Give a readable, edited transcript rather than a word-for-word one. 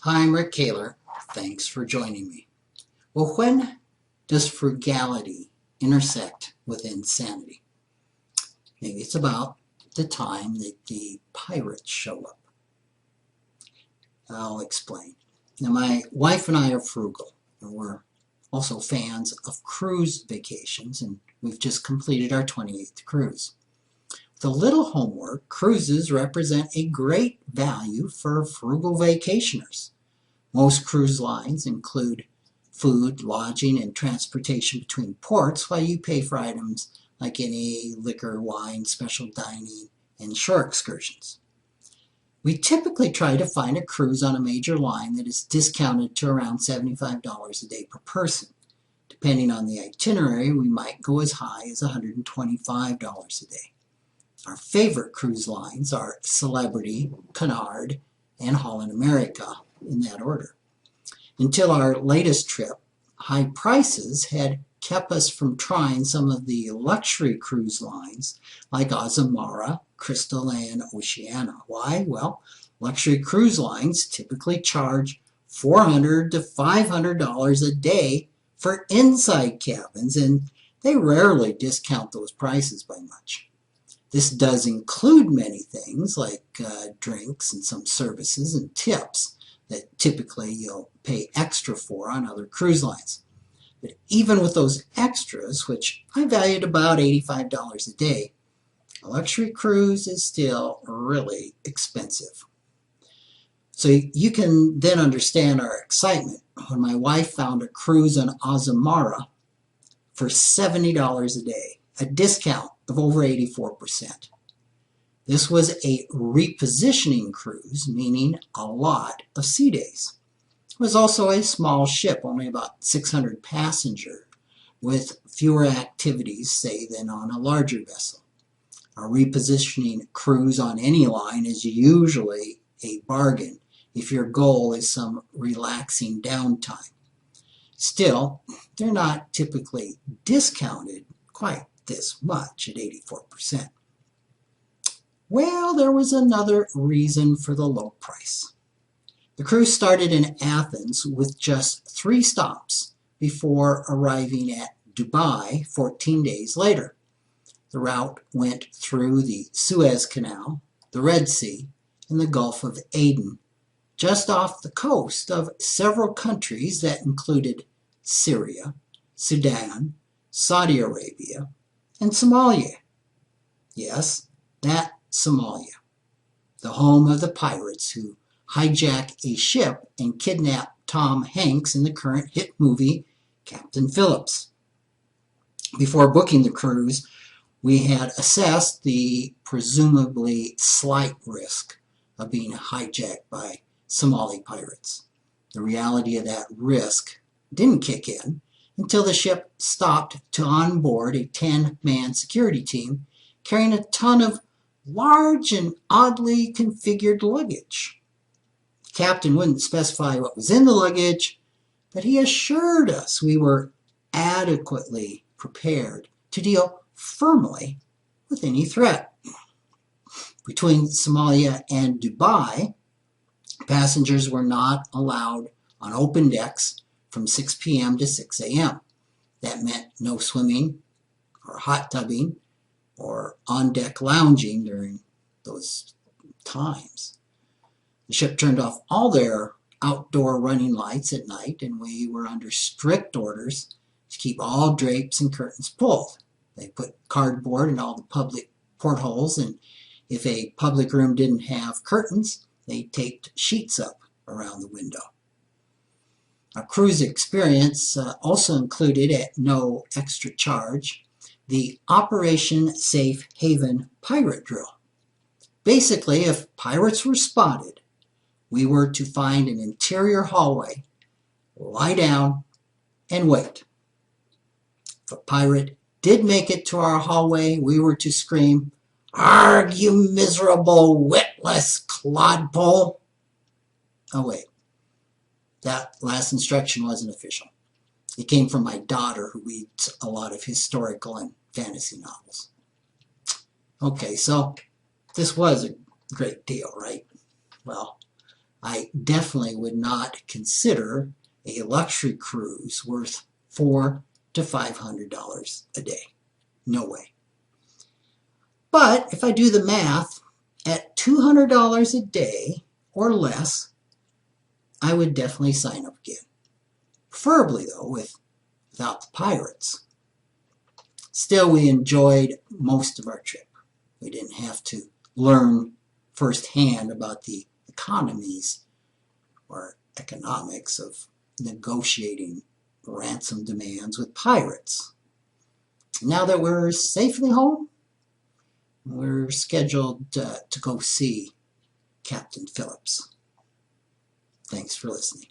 Hi, I'm Rick Kaler. Thanks for joining me. Well, when does frugality intersect with insanity? Maybe it's about the time that the pirates show up. I'll explain. Now, my wife and I are frugal, and we're also fans of cruise vacations, and we've just completed our 28th cruise. With a little homework, cruises represent a great value for frugal vacationers. Most cruise lines include food, lodging, and transportation between ports, while you pay for items like any liquor, wine, special dining, and shore excursions. We typically try to find a cruise on a major line that is discounted to around $75 a day per person. Depending on the itinerary, we might go as high as $125 a day. Our favorite cruise lines are Celebrity, Cunard, and Holland America, in that order. Until our latest trip, high prices had kept us from trying some of the luxury cruise lines like Azamara, Crystal, and Oceania. Why? Well, luxury cruise lines typically charge $400 to $500 a day for inside cabins, and they rarely discount those prices by much. This does include many things like drinks and some services and tips that typically you'll pay extra for on other cruise lines. But even with those extras, which I valued about $85 a day, a luxury cruise is still really expensive. So you can then understand our excitement when my wife found a cruise on Azamara for $70 a day, a discount of over 84%. This was a repositioning cruise, meaning a lot of sea days. It was also a small ship, only about 600 passengers, with fewer activities, say, than on a larger vessel. A repositioning cruise on any line is usually a bargain if your goal is some relaxing downtime. Still, they're not typically discounted quite this much at 84%. Well, there was another reason for the low price. The cruise started in Athens with just 3 stops before arriving at Dubai 14 days later. The route went through the Suez Canal, the Red Sea, and the Gulf of Aden, just off the coast of several countries that included Syria, Sudan, Saudi Arabia, and Somalia. Yes, that Somalia, the home of the pirates who hijack a ship and kidnap Tom Hanks in the current hit movie Captain Phillips. Before booking the cruise, we had assessed the presumably slight risk of being hijacked by Somali pirates. The reality of that risk didn't kick in until the ship stopped to onboard a 10-man security team carrying a ton of large and oddly configured luggage. The captain wouldn't specify what was in the luggage, but he assured us we were adequately prepared to deal firmly with any threat. Between Somalia and Dubai, passengers were not allowed on open decks from 6 p.m. to 6 a.m. That meant no swimming or hot tubbing or on-deck lounging during those times. The ship turned off all their outdoor running lights at night, and we were under strict orders to keep all drapes and curtains pulled. They put cardboard in all the public portholes, and if a public room didn't have curtains, they taped sheets up around the window. Our cruise experience also included, at no extra charge, the Operation Safe Haven pirate drill. Basically, if pirates were spotted, we were to find an interior hallway, lie down, and wait. If a pirate did make it to our hallway, we were to scream, "Arg, you miserable, witless clodpole!" Oh, wait. That last instruction wasn't official. It came from my daughter, who reads a lot of historical and fantasy novels. Okay, so this was a great deal, right? Well, I definitely would not consider a luxury cruise worth $400 to $500 a day. No way. But if I do the math, at $200 a day or less, I would definitely sign up again. Preferably, though, without the pirates. Still, we enjoyed most of our trip. We didn't have to learn firsthand about the economies or economics of negotiating ransom demands with pirates. Now that we're safely home, we're scheduled to go see Captain Phillips. Thanks for listening.